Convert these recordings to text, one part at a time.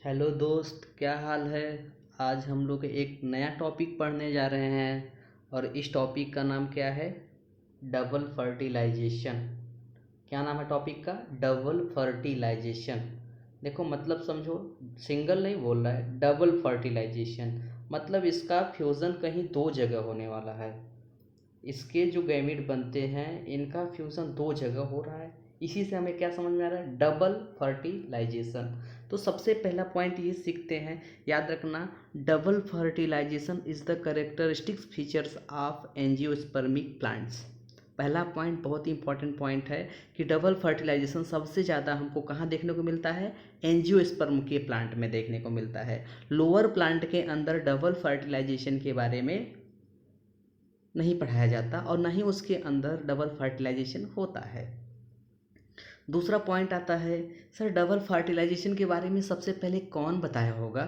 Hello दोस्त, क्या हाल है। आज हम लोग एक नया टॉपिक पढ़ने जा रहे हैं और इस टॉपिक का नाम क्या है? Double fertilization. क्या नाम है टॉपिक का? Double fertilization. देखो मतलब समझो, सिंगल नहीं बोल रहा है, डबल फर्टिलाइजेशन। मतलब इसका फ्यूज़न कहीं दो जगह होने वाला है। इसके जो गैमीट बनते हैं इनका फ्यूज़न दो जगह हो रहा है। इसी से हमें क्या समझ में आ रहा है? Double fertilization. तो सबसे पहला पॉइंट ये सीखते हैं, याद रखना। Double fertilization is the characteristics features of angiospermic plants. पहला पॉइंट बहुत ही इंपॉर्टेंट पॉइंट है कि डबल फर्टिलाइजेशन सबसे ज़्यादा हमको कहाँ देखने को मिलता है? एंजियोस्पर्म के प्लांट में देखने को मिलता है। लोअर प्लांट के अंदर डबल फर्टिलाइजेशन के बारे में नहीं पढ़ाया जाता और ना ही उसके अंदर डबल फर्टिलाइजेशन होता है। दूसरा पॉइंट आता है, सर डबल फर्टिलाइजेशन के बारे में सबसे पहले कौन बताया होगा?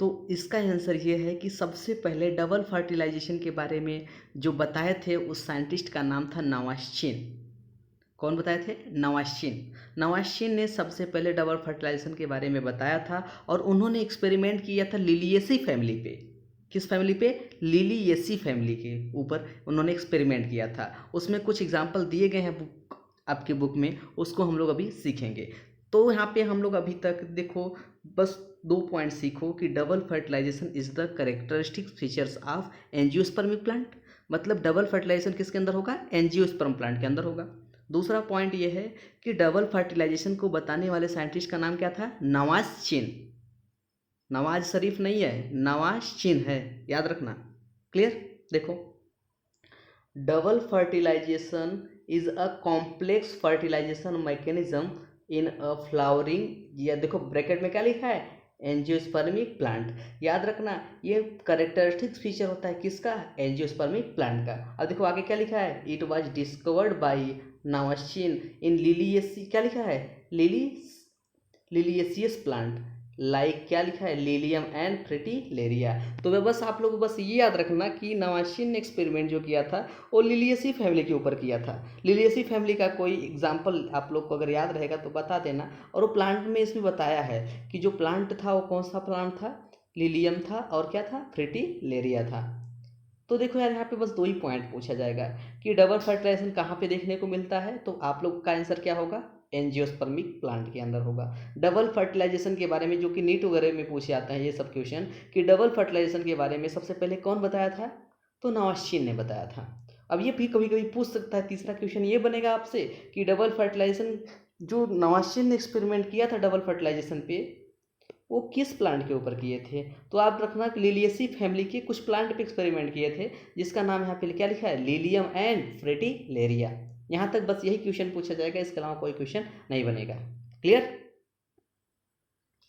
तो इसका आंसर ये है कि सबसे पहले डबल फर्टिलाइजेशन के बारे में जो बताए थे उस साइंटिस्ट का नाम था नवाश्चिन। कौन बताए थे? नवाश्चिन। नवाश्चिन ने सबसे पहले डबल फर्टिलाइजेशन के बारे में बताया था और उन्होंने एक्सपेरिमेंट किया था लिलियेसी फैमिली पे। किस फैमिली पे? लिलियेसी फैमिली के ऊपर उन्होंने एक्सपेरिमेंट किया था। उसमें कुछ एग्जाम्पल दिए गए हैं आपकी बुक में, उसको हम लोग अभी सीखेंगे। तो यहाँ पे हम लोग अभी तक देखो, बस दो पॉइंट सीखो कि double fertilization is the characteristic features of angiospermic plant. मतलब डबल फर्टिलाइजेशन किसके अंदर होगा? एंजियोस्पर्म प्लांट के अंदर होगा। दूसरा पॉइंट ये है कि डबल फर्टिलाइजेशन को बताने वाले साइंटिस्ट का नाम क्या था? नवाश्चिन। नवाज शरीफ नहीं है, नवाश्चिन है, याद रखना। क्लियर? देखो, double fertilization is a complex fertilization mechanism in a flowering, या देखो ब्रैकेट में क्या लिखा है? Angiospermic plant. याद रखना, ये करेक्टरिस्टिक फीचर होता है किसका? एंजियोस्पर्मिक प्लांट का। अब देखो आगे क्या लिखा है? It was discovered by Nawaschin in Liliaceae, क्या लिखा है? लिलियसियस प्लांट, लाइक क्या लिखा है? Lilium and Fritillaria. तो वह बस आप लोग बस ये याद रखना कि नवाश्चिन ने एक्सपेरिमेंट जो किया था वो लिलियसी फैमिली के ऊपर किया था। लिलियसी फैमिली का कोई एग्जाम्पल आप लोग को अगर याद रहेगा तो बता देना। और वो प्लांट में इसमें बताया है कि जो प्लांट था वो कौन सा प्लांट था? लिलियम था और क्या था? फ्रिटिलेरिया था। तो देखो यार, यहाँ पे बस दो ही पॉइंट पूछा जाएगा कि डबल फर्टिलाइजेशन कहाँ पे देखने को मिलता है, तो आप लोग का आंसर क्या होगा? एंजियोस्पर्मिक प्लांट के अंदर होगा। डबल फर्टिलाइजेशन के बारे में जो कि नीट वगैरह में पूछे जाते हैं ये सब क्वेश्चन, कि डबल फर्टिलाइजेशन के बारे में सबसे पहले कौन बताया था? तो नवाश्चिन ने बताया था। अब ये भी कभी कभी पूछ सकता है, तीसरा क्वेश्चन ये बनेगा आपसे कि डबल फर्टिलाइजेशन जो नवाश्चिन ने एक्सपेरिमेंट किया था डबल फर्टिलाइजेशन पे, वो किस प्लांट के ऊपर किए थे? तो आप रखना कि लिलियसी फैमिली के कुछ प्लांट पे एक्सपेरिमेंट किए थे, जिसका नाम यहाँ पे क्या लिखा है? Lilium and Fritillaria. यहाँ तक बस यही क्वेश्चन पूछा जाएगा, इसके अलावा कोई क्वेश्चन नहीं बनेगा। क्लियर?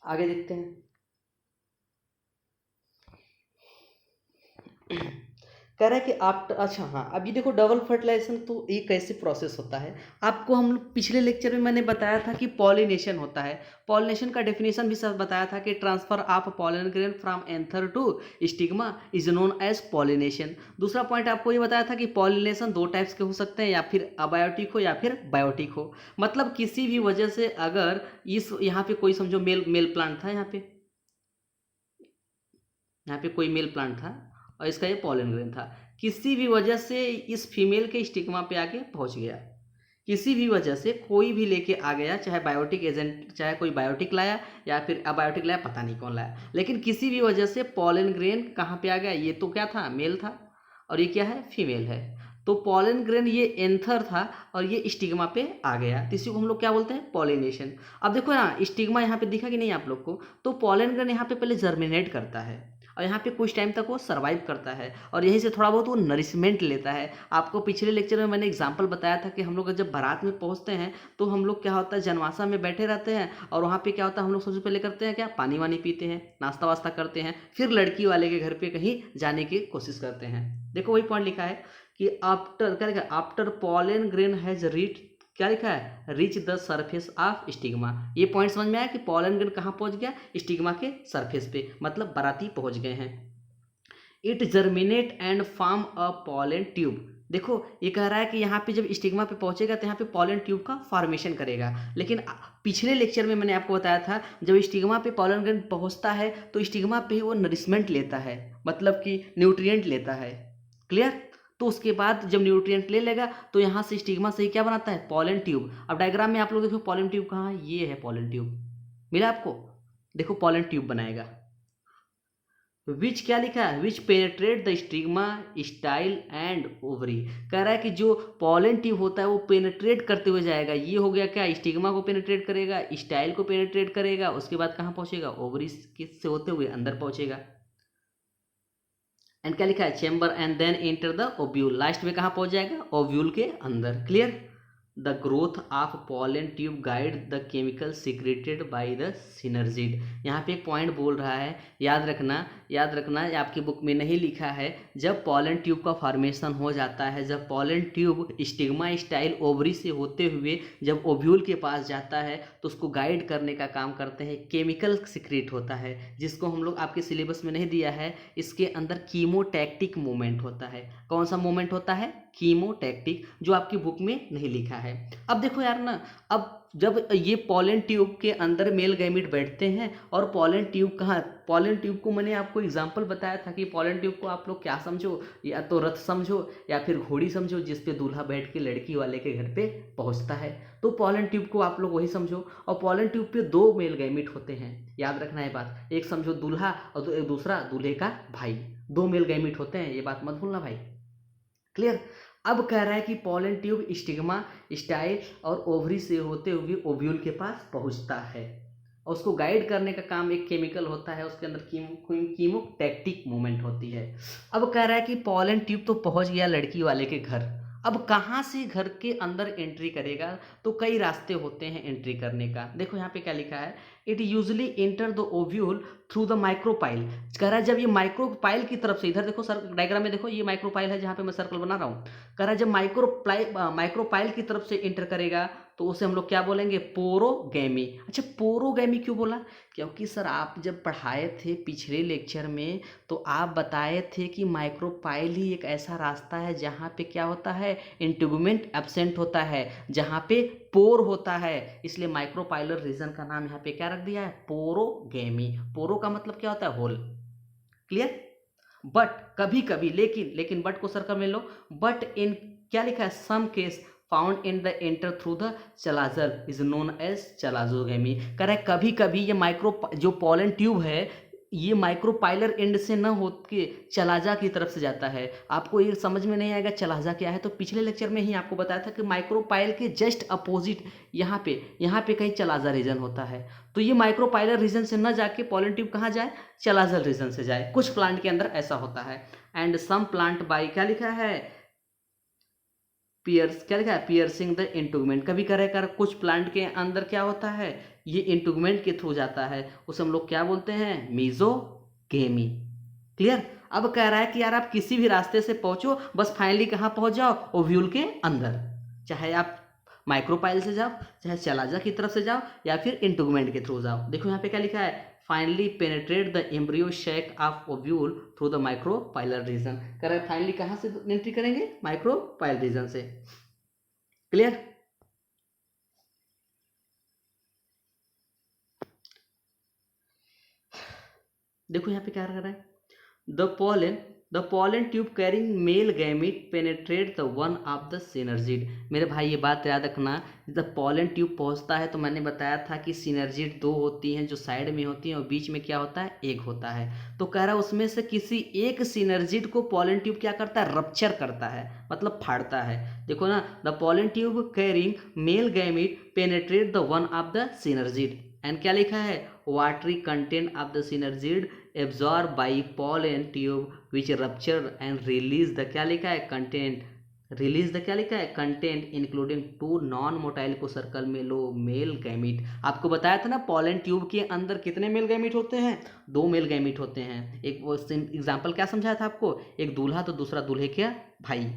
आगे देखते हैं। कह रहा है कि आप, अच्छा हाँ, अब ये देखो डबल फर्टिलाइजेशन तो ये कैसे प्रोसेस होता है। आपको हम लोग पिछले लेक्चर में मैंने बताया था कि पॉलिनेशन होता है। पॉलिनेशन का डेफिनेशन भी सब बताया था कि transfer of pollen grain from anther to stigma is known as pollination. दूसरा पॉइंट आपको ये बताया था कि पॉलिनेशन दो टाइप्स के हो सकते हैं, या फिर अबायोटिक हो या फिर बायोटिक हो। मतलब किसी भी वजह से अगर इस यहाँ पे कोई समझो मेल मेल प्लांट था, यहाँ पे कोई मेल प्लांट था और इसका ये पॉलन ग्रेन था, किसी भी वजह से इस फीमेल के स्टिग्मा पे आके पहुंच गया, किसी भी वजह से कोई भी लेके आ गया, चाहे बायोटिक एजेंट, चाहे कोई बायोटिक लाया या फिर अबायोटिक लाया, पता नहीं कौन लाया, लेकिन किसी भी वजह से पॉलन ग्रेन कहाँ पे आ गया? ये तो क्या था? मेल था, और ये क्या है? फीमेल है। तो पॉलन ग्रेन ये एंथर था और ये स्टिग्मा पे आ गया, तो इसी को हम लोग क्या बोलते हैं? पॉलिनेशन। अब देखो ना, स्टिग्मा यहाँ पे दिखा कि नहीं आप लोग को? तो पॉलन ग्रेन यहाँ पे पहले जर्मिनेट करता है और यहाँ पे कुछ टाइम तक वो सर्वाइव करता है और यहीं से थोड़ा बहुत वो नरिशमेंट लेता है। आपको पिछले लेक्चर में मैंने एग्जांपल बताया था कि हम लोग जब बारात में पहुँचते हैं तो हम लोग क्या होता है, जनवासा में बैठे रहते हैं और वहाँ पे क्या होता है, हम लोग सबसे पहले करते हैं क्या? पानी वानी पीते हैं, नाश्ता वास्ता करते हैं, फिर लड़की वाले के घर पे कहीं जाने की कोशिश करते हैं। देखो वही पॉइंट लिखा है कि आफ्टर क्या लिखा है? After pollen grain has reach, क्या लिखा है? Reach the surface of stigma. ये पॉइंट समझ में आया कि पॉलन ग्रेन कहाँ पहुंच गया? स्टिग्मा के सरफेस पे, मतलब बाराती पहुंच गए हैं। It germinate and form a pollen tube. देखो ये कह रहा है कि यहाँ पे जब स्टिग्मा पे पहुंचेगा तो यहाँ पे पॉलन ट्यूब का फॉर्मेशन करेगा। लेकिन पिछले लेक्चर में मैंने आपको बताया था जब स्टिग्मा पे पॉलन ग्रैंड पहुंचता है तो स्टिग्मा पे ही वो नरिशमेंट लेता है, मतलब कि न्यूट्रिएंट लेता है। क्लियर? तो उसके बाद जब न्यूट्रिएंट ले लेगा तो यहाँ से स्टिग्मा से ही क्या बनाता है, पॉलन ट्यूब। अब डायग्राम में आप लोग देखो पॉलन ट्यूब कहाँ है, ये है पॉलन ट्यूब, मिला आपको? देखो पॉलन ट्यूब बनाएगा, विच क्या लिखा है, which penetrate the stigma style and ovary. कह रहा है कि जो पॉलन ट्यूब होता है वो पेनेट्रेट करते हुए जाएगा। ये हो गया क्या, स्टिग्मा को पेनेट्रेट करेगा, स्टाइल को पेनेट्रेट करेगा, उसके बाद कहाँ पहुंचेगा, ओवरी से होते हुए अंदर पहुंचेगा। एंड क्या लिखा है, chamber and then enter the ovule, last में कहाँ पहुंच जाएगा, ओव्यूल के अंदर। Clear? The growth of pollen tube guide the chemical secreted by the synergid. यहाँ पे एक पॉइंट बोल रहा है, याद रखना, याद रखना, आपकी बुक में नहीं लिखा है। जब पॉलन ट्यूब का फॉर्मेशन हो जाता है, जब pollen tube stigma style ovary से होते हुए जब ओव्यूल के पास जाता है तो उसको गाइड करने का काम करते हैं केमिकल सीक्रेट होता है, जिसको हम लोग आपके सिलेबस में नहीं दिया है। इसके अंदर कीमोटैक्टिक मूवमेंट होता है। कौन सा मूवमेंट होता है, कीमोटैक्टिक, जो आपकी बुक में नहीं लिखा है। अब देखो यार ना, अब जब ये पॉलन ट्यूब के अंदर मेल गैमीट बैठते हैं और पॉलन ट्यूब कहाँ, पॉलन ट्यूब को मैंने आपको एग्जांपल बताया था कि पॉलन ट्यूब को आप लोग क्या समझो, या तो रथ समझो या फिर घोड़ी समझो जिस पे दूल्हा बैठ के लड़की वाले के घर पे पहुंचता है। तो पॉलन ट्यूब को आप लोग वही समझो। और पॉलन ट्यूब पे दो मेल गैमीट होते हैं, याद रखना ये बात। एक समझो दूल्हा और एक दूसरा दूल्हे का भाई, दो मेल गैमीट होते हैं, ये बात मत भूलना भाई। क्लियर? अब कह रहा है कि पॉलन ट्यूब स्टिग्मा स्टाइल और ओवरी से होते हुए ओव्यूल के पास पहुंचता है और उसको गाइड करने का काम एक केमिकल होता है, उसके अंदर कीमोटैक्टिक मूवमेंट होती है। अब कह रहा है कि पॉलन ट्यूब तो पहुंच गया लड़की वाले के घर, अब कहाँ से घर के अंदर एंट्री करेगा, तो कई रास्ते होते हैं एंट्री करने का। देखो यहाँ पे क्या लिखा है, it usually enter the ovule through the micropyle. कह रहा है जब ये माइक्रोपाइल की तरफ से, इधर देखो सर डायग्राम में देखो, ये माइक्रोपाइल है जहाँ पे मैं सर्कल बना रहा हूँ। कह रहा है जब माइक्रोपाइल की तरफ से एंटर करेगा तो उसे हम लोग क्या बोलेंगे, पोरोगैमी। अच्छा पोरोगैमी क्यों बोला, क्योंकि सर आप जब पढ़ाए थे पिछले लेक्चर में तो आप बताए थे कि माइक्रोपाइल ही एक ऐसा रास्ता है जहाँ पे क्या होता है, इंटीगुमेंट एब्सेंट होता है, जहाँ पे पोर होता है, इसलिए माइक्रोपाइलर रीजन का नाम यहाँ पे क्या रख दिया है, पोरोगैमी। पोरो का मतलब क्या होता है, होल। क्लियर? बट कभी कभी, लेकिन बट को सर्कल में लो, बट इन क्या लिखा है, some case found in the enter through the chalazal is known as chalazogamy. कह रहा है कभी कभी ये माइक्रो जो पॉलन ट्यूब है ये माइक्रोपाइलर एंड से न हो के चलाजा की तरफ से जाता है। आपको ये समझ में नहीं आएगा चलाजा क्या है, तो पिछले लेक्चर में ही आपको बताया था कि माइक्रोपाइल के जस्ट अपोजिट यहाँ पे कहीं चलाजा रीजन होता है। तो ये माइक्रोपाइलर रीजन से न जाके पॉलन ट्यूब कहाँ जाए, चलाजल रीजन से जाए। कुछ प्लांट के अंदर ऐसा होता है। एंड सम प्लांट बाई क्या लिखा है, पियर्स, क्या लिखा है, पियर्सिंग द इंटूगमेंट। कभी कर कुछ प्लांट के अंदर क्या होता है, ये इंटूगमेंट के थ्रू जाता है, उसे हम लोग क्या बोलते हैं, मीजोगेमी। क्लियर? अब कह रहा है कि यार आप किसी भी रास्ते से पहुंचो, बस फाइनली कहाँ पहुंच जाओ, ओव्यूल के अंदर। चाहे आप माइक्रोपाइल से जाओ, चाहे चलाजा की तरफ से जाओ, या फिर इंटूगमेंट के थ्रू जाओ। देखो यहाँ पे क्या लिखा है, finally penetrate the embryo sac of ovule through the micropylar region. कह रहा है फाइनली कहाँ से एंट्री करेंगे, माइक्रोपाइल रीजन से। क्लियर? देखो यहाँ पे क्या कर रहा है, the pollen tube carrying male gamete penetrate the one of the synergid. मेरे भाई ये बात याद रखना, जब pollen ट्यूब पहुंचता है तो मैंने बताया था कि सिनर्जिड दो होती हैं जो साइड में होती हैं और बीच में क्या होता है, एक होता है। तो कह रहा है उसमें से किसी एक सिनर्जिड को pollen ट्यूब क्या करता है, रप्चर करता है, मतलब फाड़ता है। देखो ना, the pollen tube carrying male gamete penetrate the one of the synergid. And क्या लिखा है, watery content of the synergid absorb by pollen tube which rupture and release the क्या लिखा है, कंटेंट, रिलीज द क्या लिखा है, content including two non motile को सर्कल में लो मेल गैमीट। आपको बताया था ना पॉलन ट्यूब के अंदर कितने मेल गैमीट होते हैं, दो मेल गैमीट होते हैं। एक वो एग्जाम्पल क्या समझाया था आपको, एक दूल्हा तो दूसरा दूल्हे के भाई।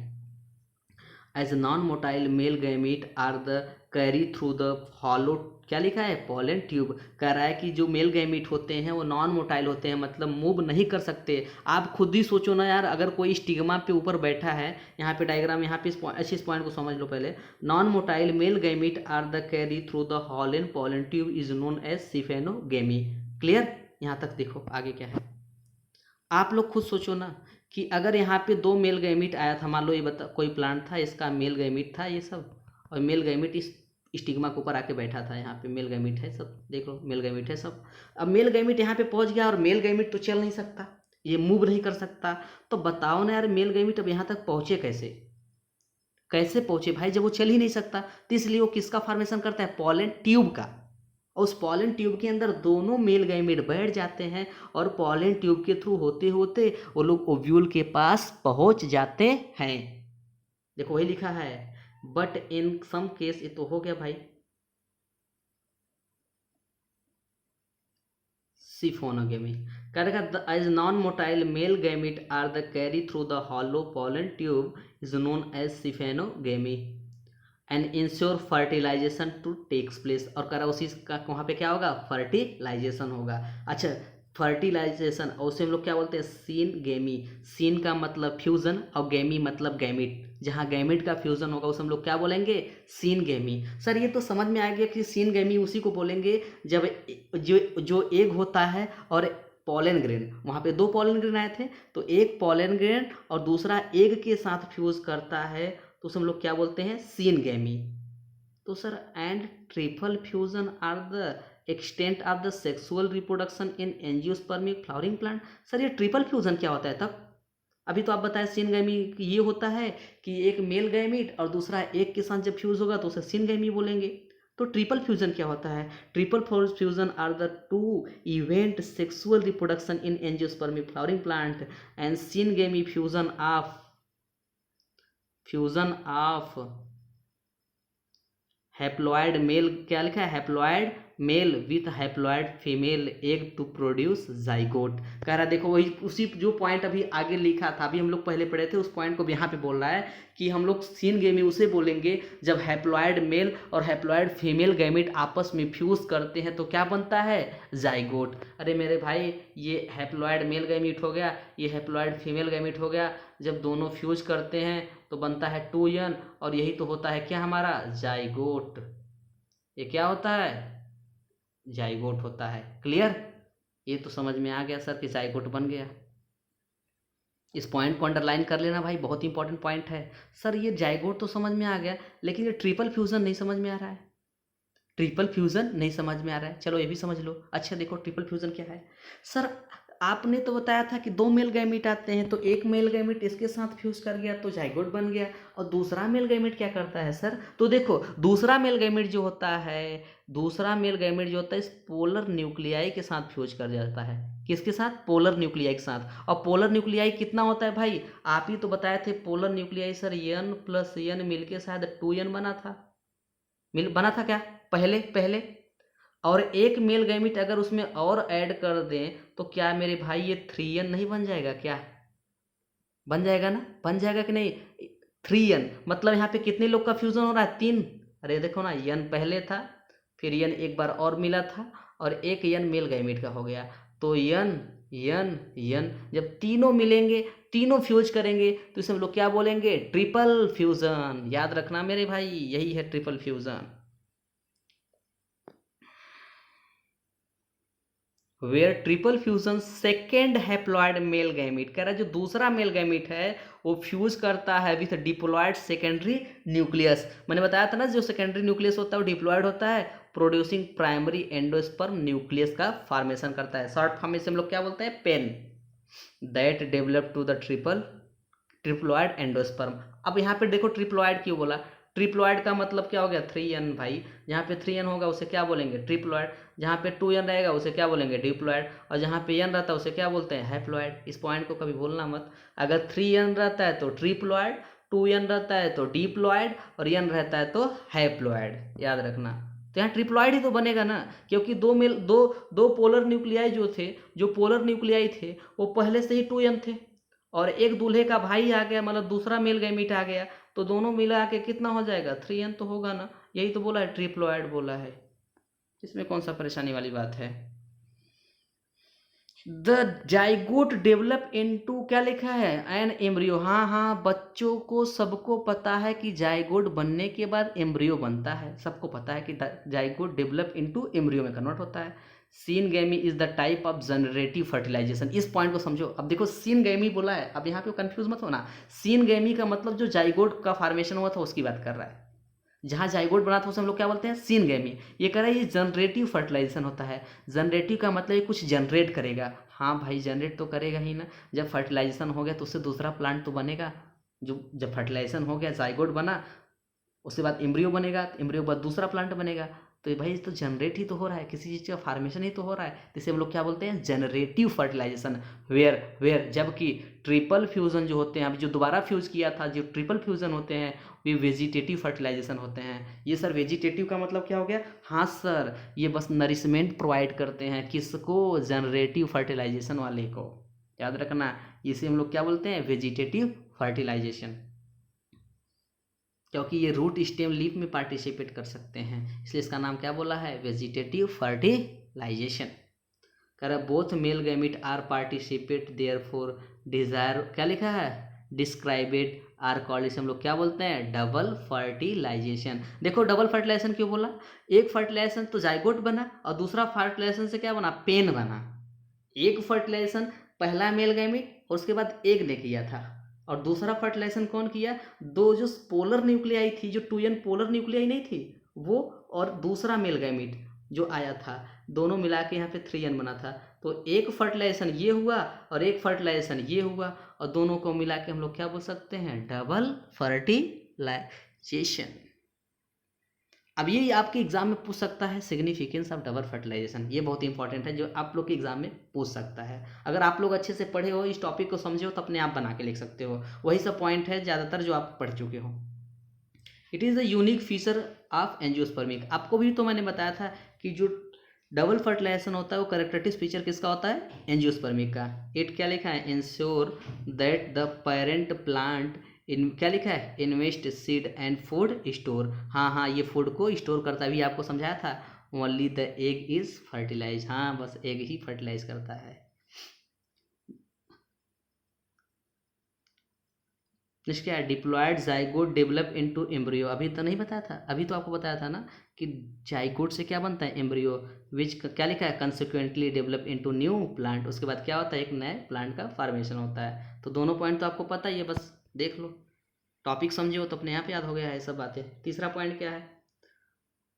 As non-motile male gamete are the carry through the hollow, क्या लिखा है, पोलन ट्यूब। कह रहा है कि जो मेल गैमीट होते हैं वो नॉन मोटाइल होते हैं, मतलब मूव नहीं कर सकते। आप खुद ही सोचो ना यार, अगर कोई स्टिग्मा पे ऊपर बैठा है, यहाँ पे डायग्राम, यहाँ पे अच्छे इस पॉइंट को समझ लो पहले। Non motile male gamete are the carry through the hollow pollen tube is known as siphonogamy. Clear? यहाँ तक देखो, आगे क्या है आप लोग खुद सोचो ना, कि अगर यहाँ पे दो मेल गैमीट आया था, मान लो ये बता कोई प्लांट था, इसका मेल गैमीट था ये सब, और मेल गैमीट इस स्टिग्मा के ऊपर आके बैठा था, यहाँ पे मेल गैमीट है सब, देख लो मेल गैमीट है सब। अब मेल गैमीट यहाँ पे पहुँच गया, और मेल गैमीट तो चल नहीं सकता, ये मूव नहीं कर सकता, तो बताओ ना यार मेल गैमीट अब यहाँ तक पहुँचे कैसे? कैसे पहुँचे भाई, जब वो चल ही नहीं सकता। तो इसलिए वो किसका फॉर्मेशन करता है, पोलन ट्यूब का। और उस पोलन ट्यूब के अंदर दोनों मेल गैमीट बैठ जाते हैं, और पोलन ट्यूब के थ्रू होते होते वो लोग ओव्यूल के पास पहुंच जाते हैं। देखो वही लिखा है, बट इन सम केस, ये तो हो गया भाई सिफोनोगेमी। करेगा as non motile male gamete are the carry through the hollow pollen tube is known as siphonogamy and ensure fertilization to takes place. और करा उसी का वहाँ पे क्या होगा, फर्टिलाइजेशन होगा। अच्छा, फर्टिलाइजेशन, और उसे हम लोग क्या बोलते हैं, सीन गेमी। सीन का मतलब फ्यूजन, और गेमी मतलब गैमिट। जहाँ गैमिट का फ्यूजन होगा उसे हम लोग क्या बोलेंगे, सीन गेमी। सर ये तो समझ में आ गया कि सीन गेमी उसी को बोलेंगे जब जो एग होता है और पोलन ग्रेन, वहाँ पे दो पोलन ग्रेन आए थे, तो एक पोलन ग्रेन और दूसरा एग के साथ फ्यूज करता है, तो उसे हम लोग क्या बोलते हैं, सीन गैमी। तो sir and triple fusion are the extent of the sexual reproduction in angiospermic flowering plant. Sir ये ट्रिपल फ्यूजन क्या होता है तब? अभी तो आप बताएं सीन गैमी ये होता है कि एक मेल गैमीट और दूसरा एक के साथ जब फ्यूज होगा तो उसे सीन गैमी बोलेंगे। तो ट्रिपल फ्यूजन क्या होता है, triple fusion are the two event sexual reproduction in angiospermic flowering plant and syngamy fusion of haploid male, क्या लिखा है, haploid male with haploid female egg to produce zygote. कह रहा है देखो वही उसी जो पॉइंट अभी आगे लिखा था, अभी हम लोग पहले पढ़े थे, उस पॉइंट को यहाँ पे बोल रहा है कि हम लोग सीन गेमी उसे बोलेंगे जब हैप्लॉयड मेल और हैप्लॉयड फीमेल गैमीट आपस में फ्यूज करते हैं तो क्या बनता है, जाइगोट। अरे मेरे भाई ये हैप्लॉयड मेल गैमीट हो गया, ये हैप्लॉयड फीमेल गैमीट हो गया, जब दोनों फ्यूज करते हैं तो बनता है 2n, और यही तो होता है क्या हमारा, जाइगोट। ये क्या होता है, जाइगोट होता है। क्लियर? ये तो समझ में आ गया सर कि जाइगोट बन गया। इस पॉइंट को अंडरलाइन कर लेना भाई, बहुत इंपॉर्टेंट पॉइंट है। सर ये जाइगोट तो समझ में आ गया, लेकिन ये ट्रिपल फ्यूजन नहीं समझ में आ रहा है, ट्रिपल फ्यूजन नहीं समझ में आ रहा है। चलो ये भी समझ लो। अच्छा देखो ट्रिपल फ्यूजन क्या है। सर आपने तो बताया था कि दो मेल गैमीट आते हैं, तो एक मेल गैमीट इसके साथ फ्यूज कर गया तो जाइगोट बन गया, और दूसरा मेल गैमीट क्या करता है सर, तो देखो दूसरा मेल गैमीट जो होता है, दूसरा मेल गैमीट जो होता है इस पोलर न्यूक्लियाई के साथ फ्यूज कर जाता है। किसके साथ, पोलर न्यूक्लियाई के साथ। और पोलर न्यूक्लियाई कितना होता है भाई, आप ही तो बताए थे polar nuclei sir n + n मिलके शायद 2n बना था, बना था क्या पहले। और एक मेल गैमीट अगर उसमें और ऐड कर दें तो क्या मेरे भाई ये 3n नहीं बन जाएगा क्या, बन जाएगा ना, बन जाएगा कि नहीं। 3n मतलब यहाँ पे कितने लोग का फ्यूजन हो रहा है, 3। अरे देखो ना n पहले था, फिर n एक बार और मिला था, और एक n मेल गैमीट का हो गया, तो n n n जब तीनों मिलेंगे, तीनों फ्यूज करेंगे तो इसे हम लोग क्या बोलेंगे, ट्रिपल फ्यूजन। याद रखना मेरे भाई, यही है triple fusion. Where triple fusion second haploid male gamete, कह रहा है जो दूसरा मेल गैमीट है वो फ्यूज करता है विथ डिप्लॉयड सेकेंडरी न्यूक्लियस। मैंने बताया था ना जो सेकेंडरी न्यूक्लियस होता है वो डिप्लॉयड होता है, प्रोड्यूसिंग प्राइमरी एंडोस्पर्म न्यूक्लियस का फॉर्मेशन करता है। शॉर्ट फॉर्म में से हम लोग क्या बोलते हैं, pen, that develop to the triploid endosperm. अब यहाँ पे देखो ट्रिप्लॉयड क्यों बोला, ट्रिप्लॉयड का मतलब क्या हो गया, 3n भाई। जहाँ पे 3n होगा उसे क्या बोलेंगे, ट्रिप्लॉयड। जहाँ पे 2n रहेगा उसे क्या बोलेंगे, डिप्लॉयड। और जहाँ पे n रहता है उसे क्या बोलते हैं, हैप्लॉयड। इस पॉइंट को कभी भूलना मत। अगर 3n रहता है तो ट्रिप्लॉयड, 2n रहता है तो डिप्लॉयड, और n रहता है तो हैप्लॉयड। याद रखना, तो यहाँ ट्रिप्लॉयड ही तो बनेगा ना, क्योंकि दो पोलर न्यूक्लियाई जो पोलर न्यूक्लियाई थे वो पहले से ही 2n थे, और एक दूल्हे का भाई आ गया, मतलब दूसरा मेल गैमीट आ गया, तो दोनों मिला के कितना हो जाएगा, 3n तो होगा ना। यही तो बोला है, ट्रिप्लोइड बोला है, इसमें कौन सा परेशानी वाली बात है। द जाइगोट डेवलप इनटू, क्या लिखा है, एन एम्ब्रियो। हाँ हाँ, बच्चों को सबको पता है कि जाइगोट बनने के बाद एम्ब्रियो बनता है, सबको पता है कि जाइगोट डेवलप इनटू एम्ब्रियो में कन्वर्ट होता है। Syngamy is the type of generative fertilization. इस पॉइंट को समझो। अब देखो सीनगेमी बोला है, अब यहाँ पे कंफ्यूज मत होना। सीनगेमी का मतलब जो जाइगोट का फॉर्मेशन हुआ था उसकी बात कर रहा है। जहाँ जाइगोट बना था उसे हम लोग क्या बोलते हैं, सीनगेमी। ये कह रहा है ये जनरेटिव फर्टिलाइजेशन होता है। जनरेटिव का मतलब ये कुछ जनरेट करेगा। हाँ भाई, जनरेट तो करेगा ही ना। जब फर्टिलाइजेशन हो गया तो उससे दूसरा प्लांट तो बनेगा। जो जब फर्टिलाइजेशन हो गया, जाइगोट बना, उसके बाद एम्ब्रियो बनेगा, तो एम्ब्रियो के बाद दूसरा प्लांट बनेगा। तो भाई तो जनरेट ही तो हो रहा है, किसी चीज़ का फॉर्मेशन ही तो हो रहा है। तो इसे हम लोग क्या बोलते हैं, जनरेटिव फर्टिलाइजेशन। वेयर वेयर जबकि ट्रिपल फ्यूजन जो होते हैं, अभी जो दोबारा फ्यूज किया था, जो ट्रिपल फ्यूजन होते हैं वे वेजिटेटिव फर्टिलाइजेशन होते हैं। ये सर वेजिटेटिव का मतलब क्या हो गया। हाँ सर, ये बस नरिशमेंट प्रोवाइड करते हैं, किसको, जनरेटिव फर्टिलाइजेशन वाले को। याद रखना, इसे हम लोग क्या बोलते हैं, वेजिटेटिव फर्टिलाइजेशन। क्योंकि ये रूट स्टेम लीफ में पार्टिसिपेट कर सकते हैं, इसलिए इसका नाम क्या बोला है, वेजिटेटिव फर्टिलाइजेशन। कह रहा both male gamete are participate therefore desire, क्या लिखा है, डिस्क्राइबेड आर कॉल्ड, इसे हम लोग क्या बोलते हैं, डबल फर्टिलाइजेशन। देखो डबल फर्टिलाइजेशन क्यों बोला, एक फर्टिलाइजेशन तो जाइगोट बना और दूसरा फर्टिलाइजेशन से क्या बना, पेन बना। एक फर्टिलाइजेशन पहला मेल गैमिट और उसके बाद एग ने किया था, और दूसरा फर्टिलाइजेशन कौन किया, दो जो पोलर न्यूक्लियाई थी, जो 2n पोलर न्यूक्लियाई नहीं थी वो, और दूसरा मेल गैमिट जो आया था, दोनों मिला के यहाँ पे 3n बना था। तो एक फर्टिलाइजेशन ये हुआ और एक फर्टिलाइजेशन ये हुआ, और दोनों को मिला के हम लोग क्या बोल सकते हैं, डबल फर्टिलाइजेशन। अब ये आपके एग्जाम में पूछ सकता है, सिग्निफिकेंस ऑफ डबल फर्टिलाइजेशन, ये बहुत इंपॉर्टेंट है, जो आप लोग के एग्जाम में पूछ सकता है। अगर आप लोग अच्छे से पढ़े हो, इस टॉपिक को समझे हो, तो अपने आप बना के लिख सकते हो। वही सब पॉइंट है ज़्यादातर जो आप पढ़ चुके हो। It is the unique feature of angiospermic. आपको भी तो मैंने बताया था कि जो डबल फर्टिलाइजेशन होता है वो कैरेक्टरिस्टिक फीचर किसका होता है, एंजियोस्पर्मिक का। इट क्या लिखा है, ensure that the parent plant in, क्या लिखा है, invest seed and food store. हाँ हाँ, ये फूड को स्टोर करता है, भी आपको समझाया था। Only the egg is fertilize, हाँ बस एग ही फर्टिलाइज करता है। नेक्स्ट क्या है, diploid zygote develop into embryo. अभी तो नहीं बताया था, अभी तो आपको बताया था ना कि जाइगोट से क्या बनता है, एम्ब्रियो, विच क्या लिखा है, consequently develop into new plant. उसके बाद क्या होता है, एक नए प्लांट का फॉर्मेशन होता है। तो दोनों पॉइंट तो आपको पता ही है, बस देख लो, टॉपिक समझे हो तो अपने आप याद हो गया है सब बातें। तीसरा पॉइंट क्या है,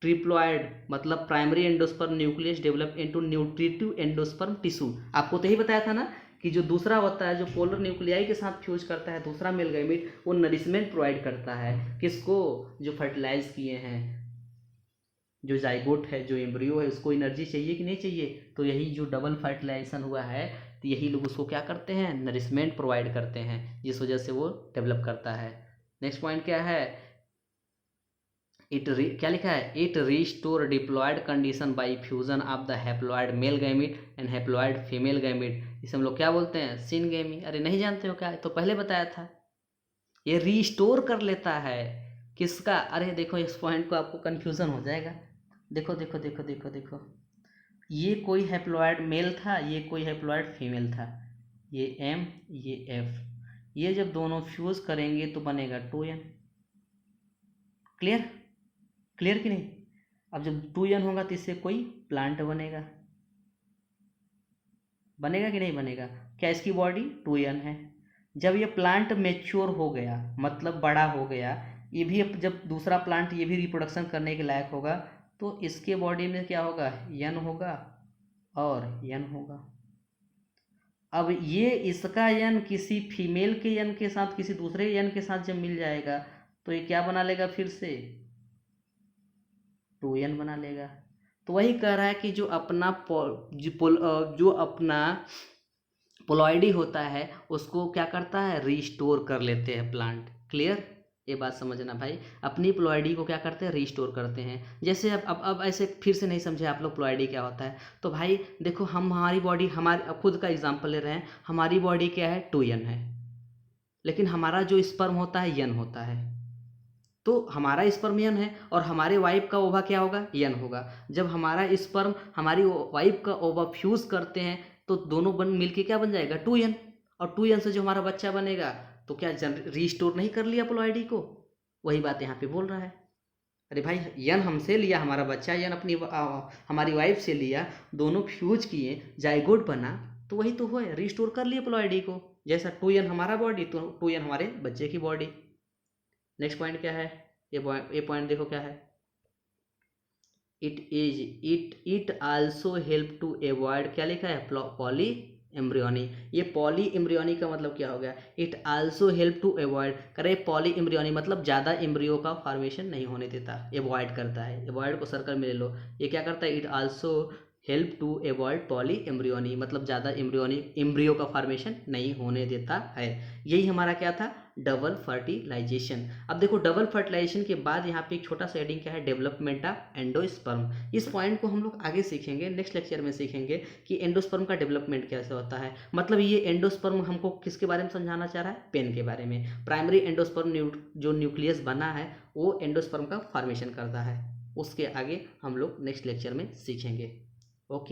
ट्रिप्लॉयड मतलब primary endosperm nucleus develop into nutritive endosperm tissue. आपको तो यही बताया था ना कि जो दूसरा होता है, जो पोलर न्यूक्लियाई के साथ फ्यूज करता है दूसरा मेल गैमीट, वो नरिशमेंट प्रोवाइड करता है किसको, जो फर्टिलाइज किए हैं, जो जाइगोट है, जो एम्ब्रियो है, उसको एनर्जी चाहिए कि नहीं चाहिए। तो यही जो डबल फर्टिलाइजेशन हुआ है, तो यही लोग उसको क्या करते हैं, नरिशमेंट प्रोवाइड करते हैं, जिस वजह से वो डेवलप करता है। नेक्स्ट पॉइंट क्या है, क्या लिखा है, it restore diploid condition by fusion of the haploid male gamete and haploid female gamete. इसे हम लोग क्या बोलते हैं, सिनगेमी। अरे नहीं जानते हो क्या, तो पहले बताया था। ये रिस्टोर कर लेता है किसका, अरे देखो इस पॉइंट को आपको कंफ्यूजन हो जाएगा। देखो देखो देखो देखो देखो, ये कोई हैप्लॉयड मेल था, ये कोई हैप्लॉयड फीमेल था, ये एम ये एफ, ये जब दोनों फ्यूज करेंगे तो बनेगा 2n। क्लियर, क्लियर कि नहीं। अब जब 2n होगा तो इससे कोई प्लांट बनेगा, बनेगा कि नहीं बनेगा। क्या इसकी बॉडी 2n है। जब ये प्लांट मेच्योर हो गया, मतलब बड़ा हो गया, ये भी जब दूसरा प्लांट ये भी रिप्रोडक्शन करने के लायक होगा, तो इसके बॉडी में क्या होगा, n होगा और n होगा। अब ये इसका n किसी फीमेल के n के साथ, किसी दूसरे n के साथ जब मिल जाएगा, तो ये क्या बना लेगा, फिर से 2n बना लेगा। तो वही कह रहा है कि जो अपना जो अपना पोलॉइडी होता है उसको क्या करता है, रिस्टोर कर लेते हैं प्लांट। क्लियर, ये बात समझना भाई, अपनी प्लॉइडी को क्या करते हैं, रिस्टोर करते हैं। जैसे अब ऐसे फिर से नहीं समझे आप लोग प्लॉइडी क्या होता है। तो भाई देखो, हम हमारी बॉडी, हमारे अब खुद का एग्जांपल ले रहे हैं, हमारी बॉडी क्या है, 2n है, लेकिन हमारा जो स्पर्म होता है n होता है। तो हमारा स्पर्म यन है और हमारे वाइफ का ओवा क्या होगा, यन होगा। जब हमारा स्पर्म हमारी वाइफ का ओवा फ्यूज करते हैं तो दोनों मिलके क्या बन जाएगा, 2n। और 2n से जो हमारा बच्चा बनेगा तो क्या रीस्टोर नहीं कर लिया प्लॉइडी को, वही बात यहाँ पे बोल रहा है। अरे भाई यन हमसे लिया, हमारा बच्चा यन अपनी हमारी वाइफ से लिया, दोनों फ्यूज किए, जाइगोट बना, तो वही तो हुआ, रीस्टोर कर लिए प्लॉइडी को। जैसा 2n हमारा बॉडी तो 2n हमारे बच्चे की बॉडी। नेक्स्ट पॉइंट क्या है, ये पॉइंट देखो क्या है, it also help to avoid, क्या लिखा है, पॉली एम्ब्रियोनी। ये पॉली एम्ब्रियोनी का मतलब क्या हो गया, it also help to avoid, करे पॉली एम्ब्रियोनी मतलब ज़्यादा एम्ब्रियो का फॉर्मेशन नहीं होने देता, अवॉइड करता है। अवॉइड को सर्कल में ले लो, ये क्या करता है, it also help to avoid polyembryony मतलब ज़्यादा एम्ब्रियो का फॉर्मेशन नहीं होने देता है। यही हमारा क्या था, डबल फर्टिलाइजेशन। अब देखो डबल फर्टिलाइजेशन के बाद यहाँ पे एक छोटा सा हेडिंग क्या है, डेवलपमेंट ऑफ एंडोस्पर्म। इस पॉइंट को हम लोग आगे सीखेंगे, नेक्स्ट लेक्चर में सीखेंगे कि एंडोस्पर्म का डेवलपमेंट कैसे होता है। मतलब ये एंडोस्पर्म हमको किसके बारे में समझाना चाह रहा है, पेन के बारे में। प्राइमरी एंडोस्पर्म जो न्यूक्लियस बना है वो एंडोस्पर्म का फॉर्मेशन करता है। उसके आगे हम लोग नेक्स्ट लेक्चर में सीखेंगे। ओके।